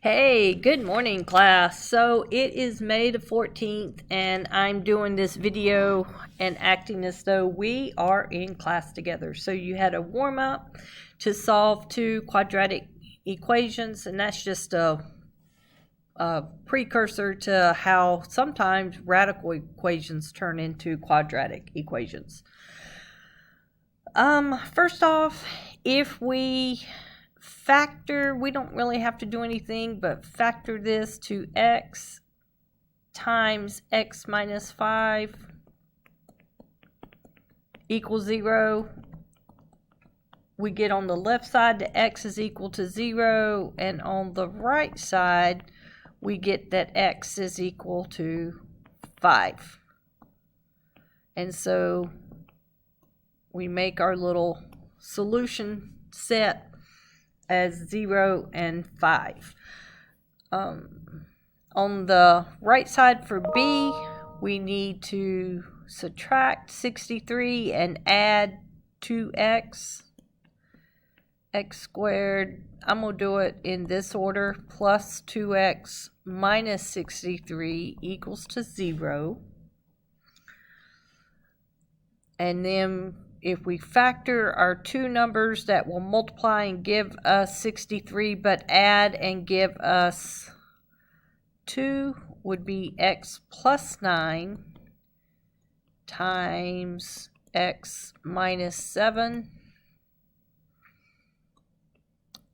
Hey, good morning, class. So it is May the 14th, and I'm doing this video and acting as though we are in class together. So you had a warm up to solve two quadratic equations, and that's just a precursor to how sometimes radical equations turn into quadratic equations. First off, if we factor, we don't really have to do anything but factor this to x times x minus 5 equals 0. We get on the left side that x is equal to 0, and on the right side we get that x is equal to 5. And so we make our little solution set as 0 and 5. On the right side for b, we need to subtract 63 and add 2x, x squared. I'm going to do it in this order: plus 2x minus 63 equals to 0. And then if we factor our two numbers that will multiply and give us 63 but add and give us 2 would be x plus 9 times x minus 7.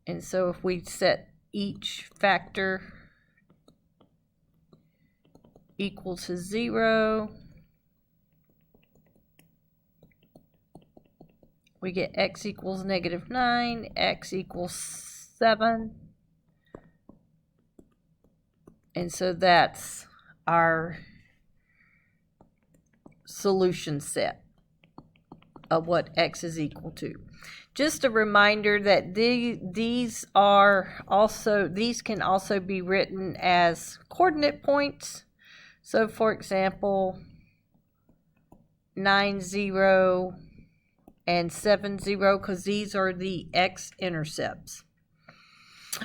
And so if we set each factor equal to 0, we get x equals negative 9, x equals 7. And so that's our solution set of what x is equal to. Just a reminder that these can also be written as coordinate points. So for example, 9, 0, and 7, 0, because these are the x-intercepts.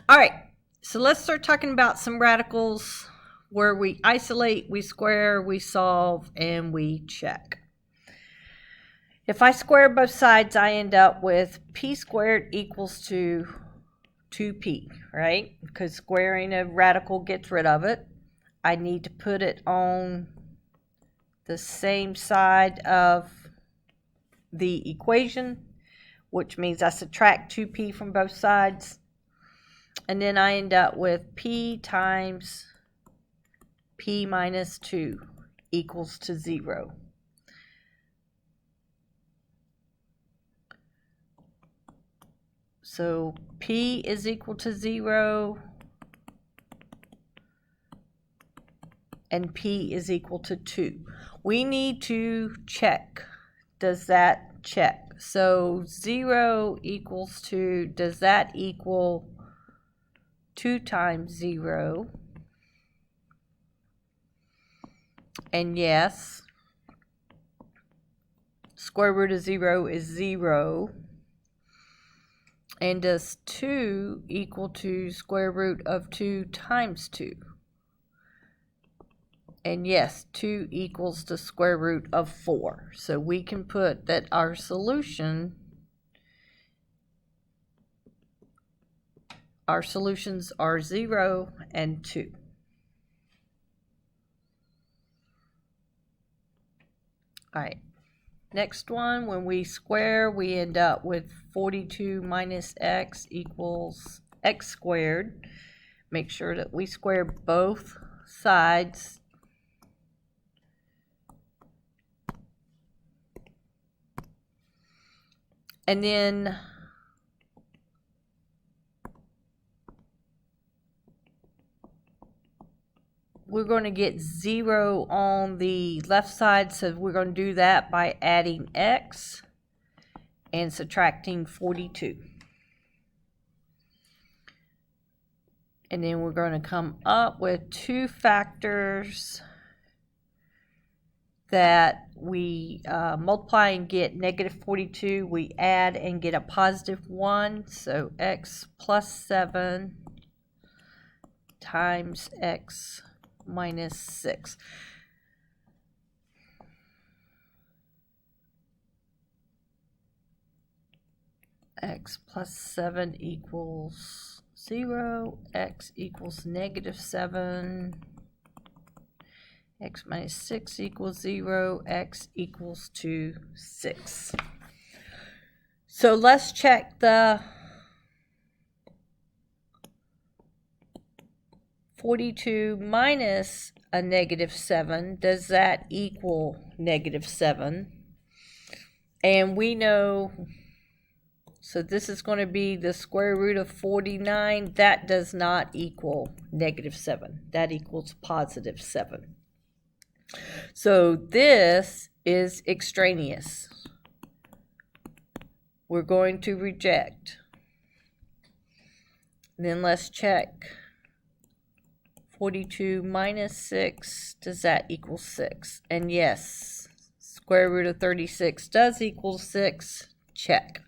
All right, so let's start talking about some radicals where we isolate, we square, we solve, and we check. If I square both sides, I end up with p squared equals to 2p, right? Because squaring a radical gets rid of it. I need to put it on the same side of the equation, which means I subtract 2p from both sides, and then I end up with p times p minus 2 equals to 0. So p is equal to 0 and p is equal to 2. We need to check. Does that check? So 0 equals 2. Does that equal 2 times 0? And yes. Square root of 0 is 0. And does 2 equal to square root of 2 times 2? And yes, 2 equals the square root of 4. So we can put that our solutions are 0 and 2. All right. Next one, when we square, we end up with 42 minus x equals x squared. Make sure that we square both sides. And then we're going to get 0 on the left side, so we're going to do that by adding x and subtracting 42. And then we're going to come up with two factors that we multiply and get negative 42. We add and get a positive 1. So x plus 7 times x minus 6. X plus 7 equals 0. X equals negative 7. X minus 6 equals 0. X equals 6. So let's check the 42 minus a negative 7. Does that equal negative 7? And we know, so this is going to be the square root of 49. That does not equal negative 7. That equals positive 7. So this is extraneous. We're going to reject. Then let's check. 42 minus 6, does that equal 6? And yes, square root of 36 does equal 6. Check.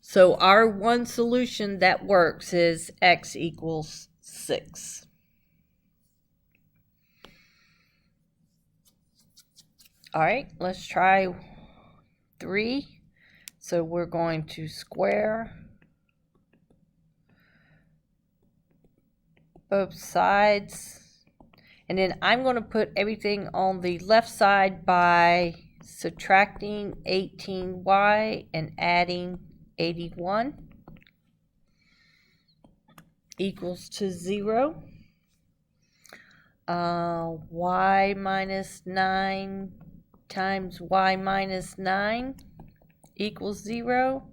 So our one solution that works is x equals 6. All right, let's try 3. So we're going to square both sides. And then I'm going to put everything on the left side by subtracting 18y and adding 81 equals to 0. Y minus 9 times y minus 9 equals 0.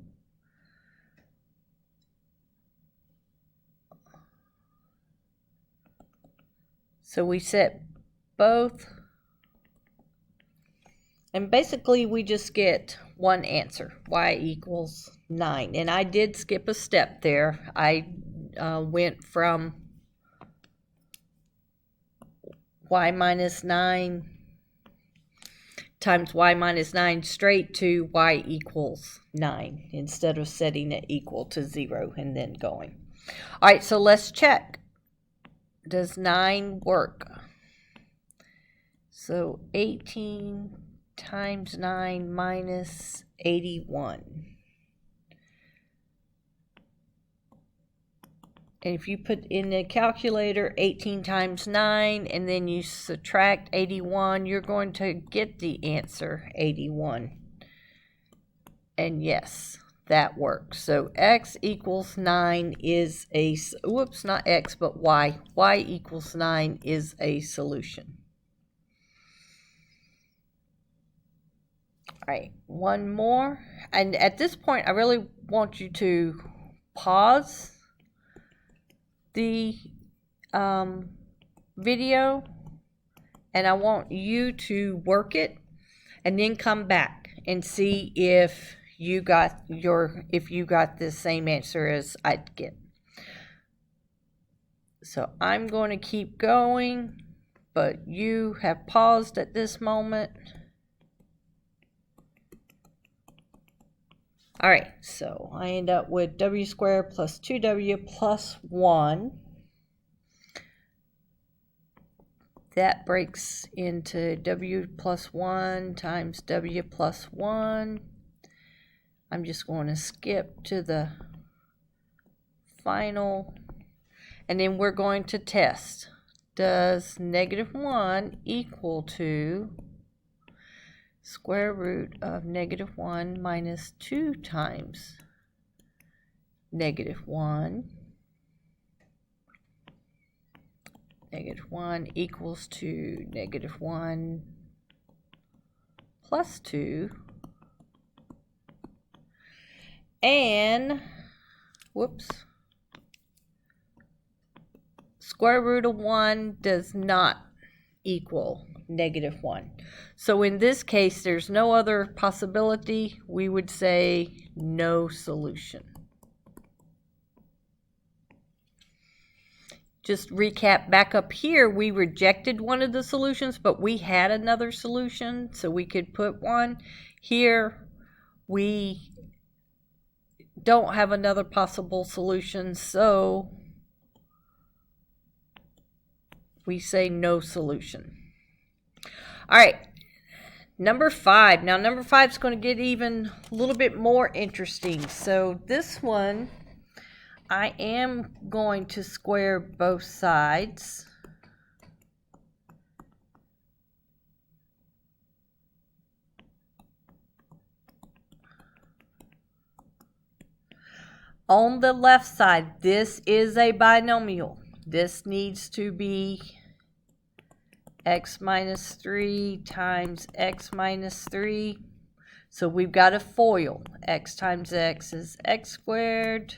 So we set both, and basically we just get one answer, y equals 9. And I did skip a step there. I went from y minus 9 times y minus 9 straight to y equals 9 instead of setting it equal to 0 and then going. All right, so let's check. Does 9 work? So 18 times 9 minus 81. And if you put in the calculator 18 times 9 and then you subtract 81, you're going to get the answer 81. And yes, that works. So x equals 9 is a, whoops, not x, but y. Y equals 9 is a solution. All right, one more. And at this point, I really want you to pause the video, and I want you to work it and then come back and see if you got the same answer as I'd get. So I'm going to keep going, but you have paused at this moment. All right, so I end up with w squared plus 2w plus 1. That breaks into w plus 1 times w plus 1. I'm just going to skip to the final, and then we're going to test. Does negative 1 equal to square root of negative 1 minus 2 times negative 1? Negative 1 equals to negative 1 plus 2. And, whoops, square root of 1 does not equal negative 1. So in this case, there's no other possibility. We would say no solution. Just recap back up here, we rejected one of the solutions, but we had another solution, so we could put one. Here, we don't have another possible solution, so we say no solution. All right, number 5. Now, number 5 is going to get even a little bit more interesting. So this one, I am going to square both sides. On the left side, this is a binomial. This needs to be x minus 3 times x minus 3. So we've got a FOIL. X times x is x squared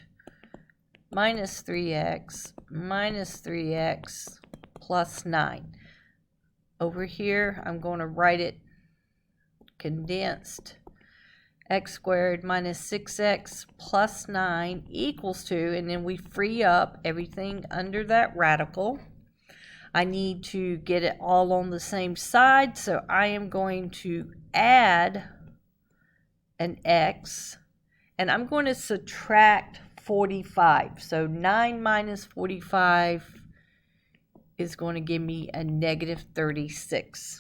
minus 3x plus 9. Over here, I'm going to write it condensed. X squared minus 6x plus 9 equals 2, and then we free up everything under that radical. I need to get it all on the same side, so I am going to add an x, and I'm going to subtract 45. So 9 minus 45 is going to give me a negative 36.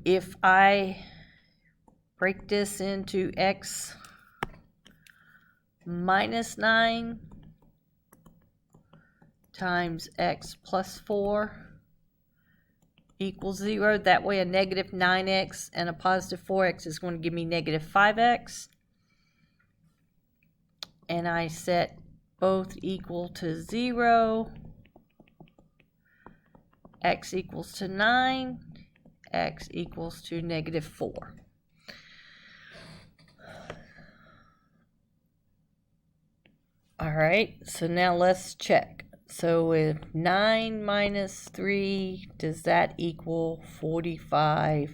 If I break this into x minus 9 times x plus 4 equals 0, that way a negative 9x and a positive 4x is going to give me negative 5x. And I set both equal to 0, x equals to 9, x equals to negative 4. All right, so now let's check. So if 9 minus 3, does that equal 45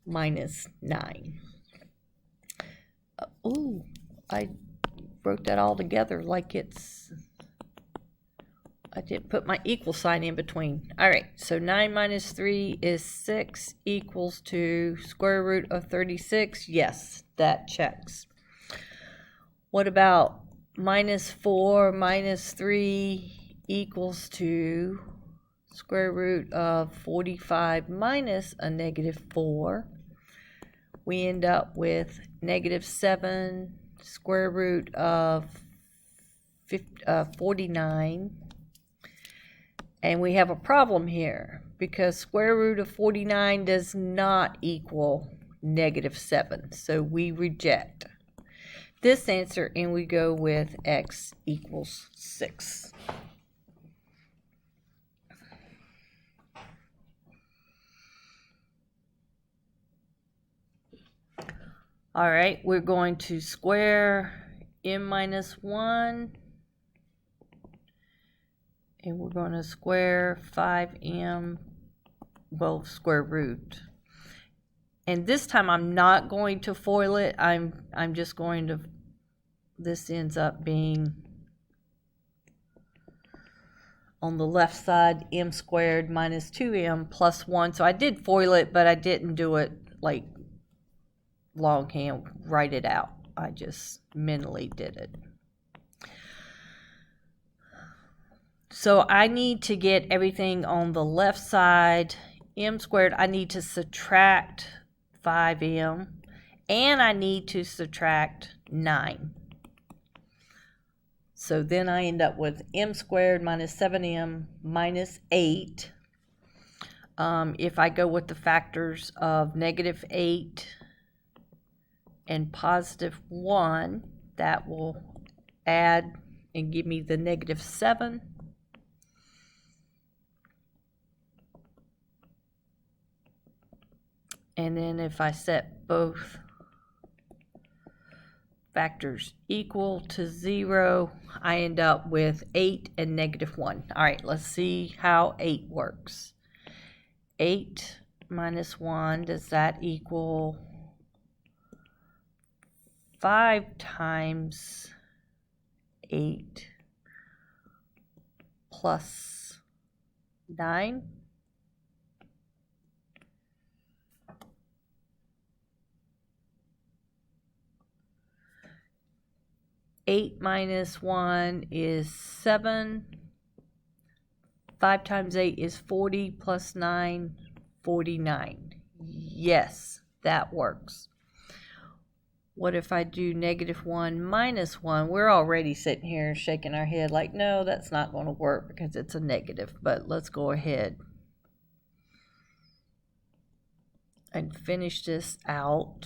minus 9? Ooh, I wrote that all together like it's... I didn't put my equal sign in between. All right, so 9 minus 3 is 6 equals to square root of 36. Yes, that checks. What about minus 4 minus 3 equals to square root of 45 minus a negative 4? We end up with negative 7 square root of 49. And we have a problem here because square root of 49 does not equal negative 7. So we reject this answer and we go with x equals 6. All right, we're going to square m minus 1. And we're going to square 5m, well, square root. And this time I'm not going to FOIL it. I'm just going to, this ends up being on the left side, m squared minus 2m plus 1. So I did FOIL it, but I didn't do it like longhand, write it out. I just mentally did it. So I need to get everything on the left side, m squared. I need to subtract 5m, and I need to subtract 9. So then I end up with m squared minus 7m minus 8. If I go with the factors of negative 8 and positive 1, that will add and give me the negative 7. And then if I set both factors equal to 0, I end up with 8 and negative 1. All right, let's see how 8 works. 8 minus 1, does that equal 5 times 8 plus 9? 8 minus 1 is 7. 5 times 8 is 40 plus 9, 49. Yes, that works. What if I do -1 minus 1? We're already sitting here shaking our head like, no, that's not going to work because it's a negative. But let's go ahead and finish this out.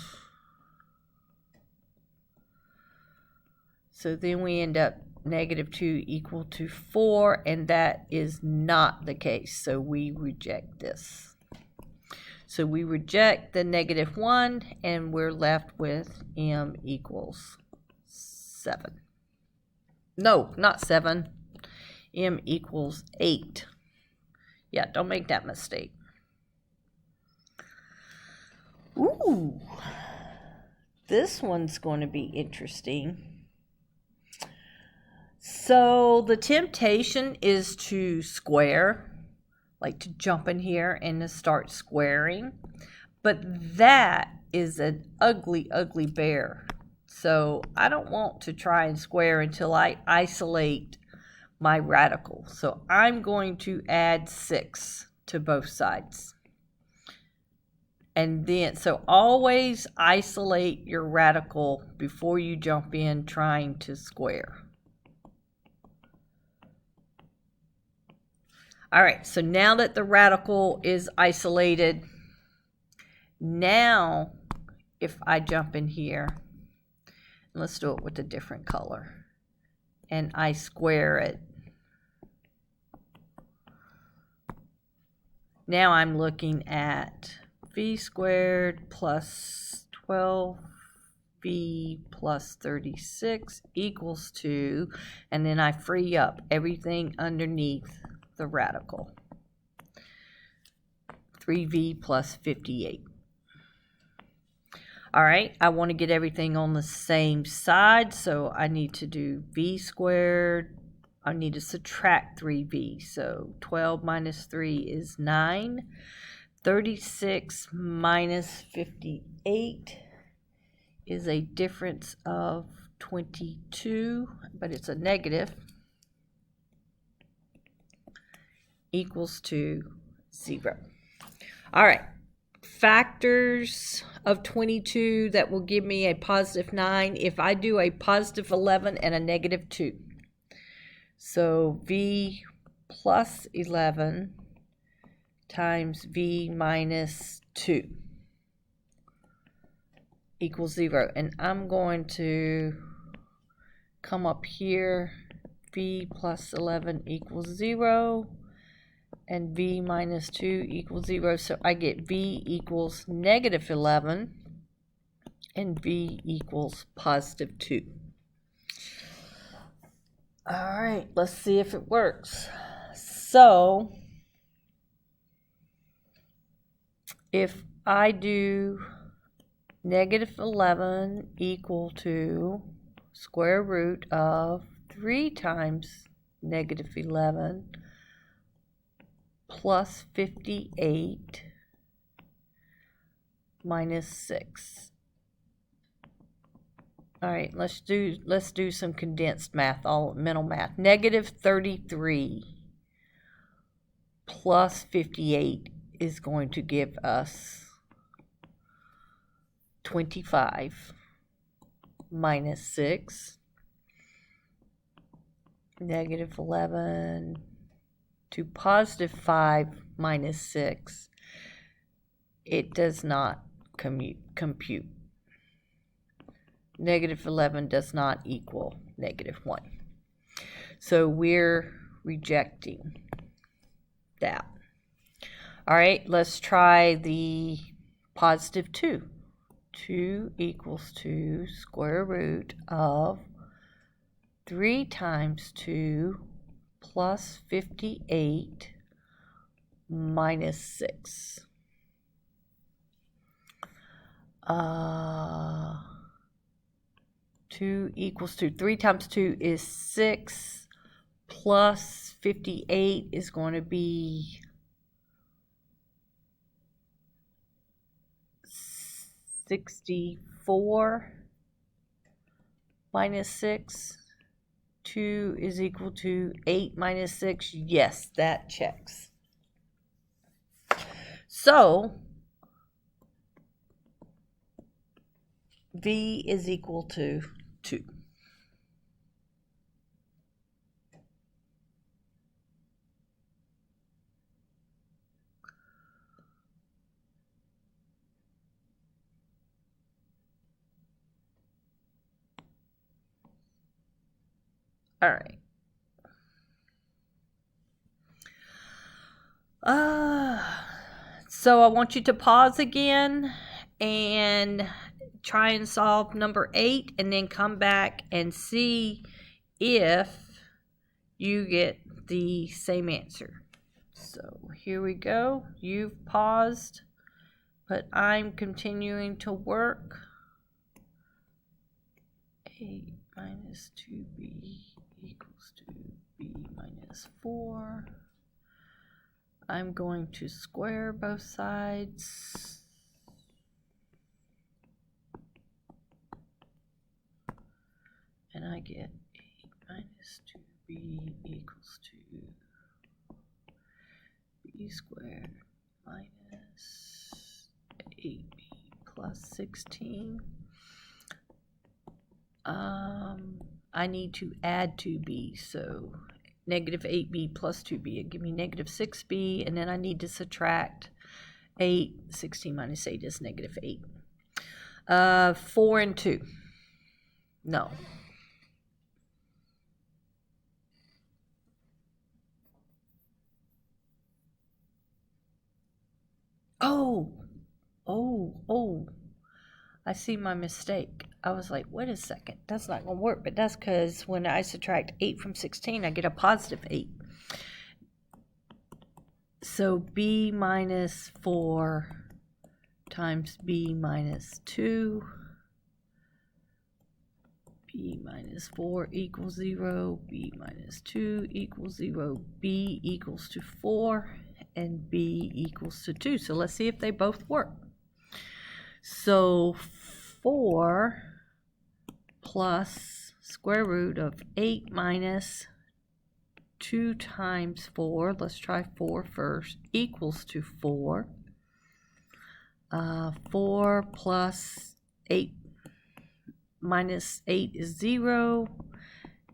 So then we end up -2 equal to 4, and that is not the case. So we reject this. So we reject the -1, and we're left with m equals 7. No, not 7. M equals 8. Yeah, don't make that mistake. Ooh, this one's going to be interesting. So the temptation is to square, like to jump in here and to start squaring. But that is an ugly, ugly bear. So I don't want to try and square until I isolate my radical. So I'm going to add 6 to both sides. And then, so always isolate your radical before you jump in trying to square. All right, so now that the radical is isolated, now if I jump in here, let's do it with a different color, and I square it, now I'm looking at v squared plus 12v plus 36 equals 2, and then I free up everything underneath the radical. 3v plus 58. All right, I want to get everything on the same side, so I need to do v squared. I need to subtract 3v, so 12 minus 3 is 9. 36 minus 58 is a difference of 22, but it's a negative, equals to 0. All right, factors of 22 that will give me a positive 9 if I do a positive 11 and a negative 2. So v plus 11 times v minus 2 equals 0. And I'm going to come up here, v plus 11 equals 0, and v minus 2 equals 0. So I get v equals negative 11, and v equals positive 2. All right, let's see if it works. So if I do negative 11 equal to square root of 3 times negative 11 plus 58 minus 6. All right, let's do some condensed math, all mental math. Negative 33 plus 58 is going to give us 25 minus 6. Negative 11 to positive 5 minus 6. It does not compute. Negative 11 does not equal negative 1. So we're rejecting that. All right, let's try the positive 2. 2 equals to square root of 3 times 2 plus 58 minus 6. 2 equals to 3 times 2 is 6, plus 58 is going to be 64. minus 6. 2 is equal to 8 minus 6. Yes, that checks. So, V is equal to 2. All right. So I want you to pause again and try and solve number 8 and then come back and see if you get the same answer. So here we go. You've paused, but I'm continuing to work. 8 minus 2b equals to b minus 4. I'm going to square both sides. And I get 8 minus 2b equals to b squared minus 8b plus 16. I need to add 2b, so negative 8b plus 2b would give me negative 6b, and then I need to subtract 8. 16 minus 8 is negative 8. 4 and 2. No. Oh, I see my mistake. I was like, wait a second, that's not going to work. But that's because when I subtract 8 from 16, I get a positive 8. So b minus 4 times b minus 2. B minus 4 equals 0. B minus 2 equals 0. B equals to 4. And b equals to 2. So let's see if they both work. So 4 plus square root of 8 minus 2 times 4, let's try 4 first, equals to 4. 4 plus 8 minus 8 is 0.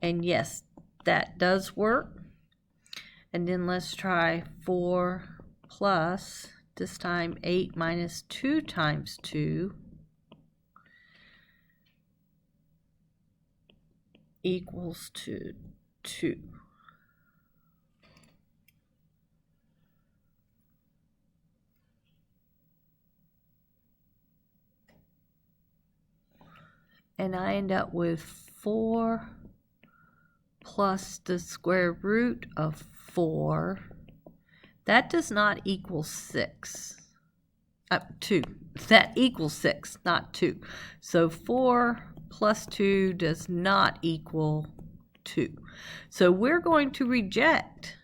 And yes, that does work. And then let's try 4 plus, this time 8 minus 2 times 2 equals to 2. And I end up with 4 plus the square root of 4. That does not equal 6. 2. That equals 6, not 2. So 4 plus 2 does not equal 2. So we're going to reject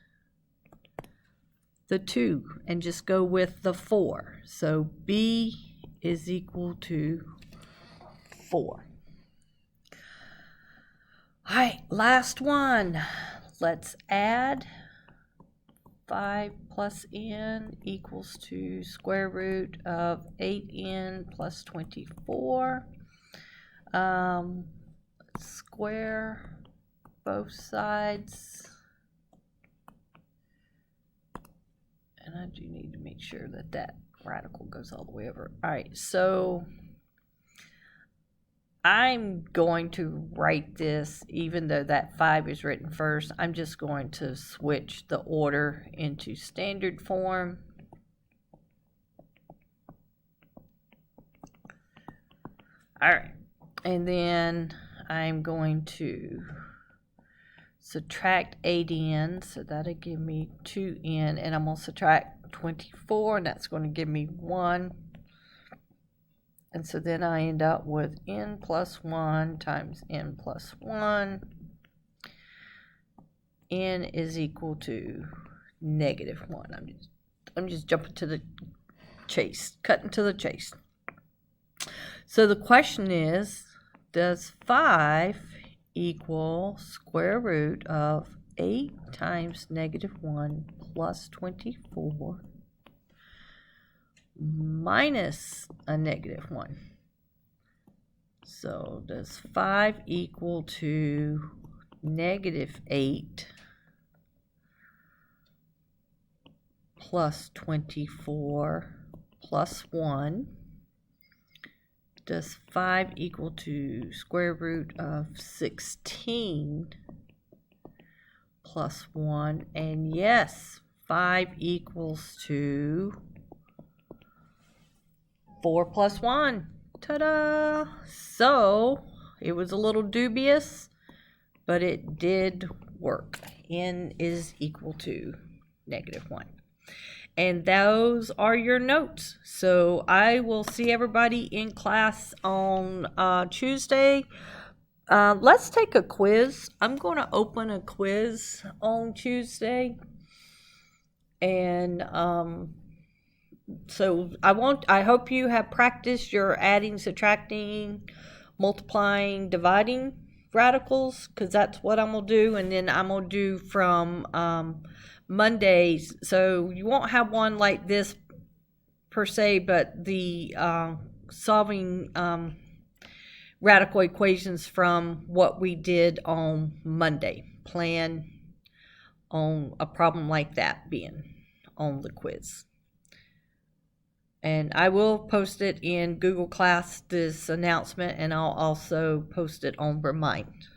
the 2 and just go with the 4. So b is equal to 4. All right, last one. Let's add 5 plus n equals to square root of 8n plus 24. Square both sides. And I do need to make sure that that radical goes all the way over. All right, so I'm going to write this, even though that 5 is written first, I'm just going to switch the order into standard form. All right, and then I'm going to subtract 8n, so that'll give me 2n, and I'm going to subtract 24, and that's going to give me 1. And so then I end up with n plus 1 times n plus 1. N is equal to negative 1. I'm just jumping to the chase, cutting to the chase. So the question is, does 5 equal square root of 8 times -1 plus 24 minus a -1? So does 5 equal to -8 plus 24 plus 1? Does 5 equal to square root of 16 plus 1? And yes, 5 equals to 4 plus 1. Ta-da! So, it was a little dubious, but it did work. N is equal to -1. And those are your notes. So I will see everybody in class on Tuesday. Let's take a quiz. I'm going to open a quiz on Tuesday. And so I hope you have practiced your adding, subtracting, multiplying, dividing radicals, because that's what I'm going to do. And then I'm going to do from Mondays. So you won't have one like this per se, but the solving radical equations from what we did on Monday. Plan on a problem like that being on the quiz. And I will post it in Google Class, this announcement, and I'll also post it on Remind.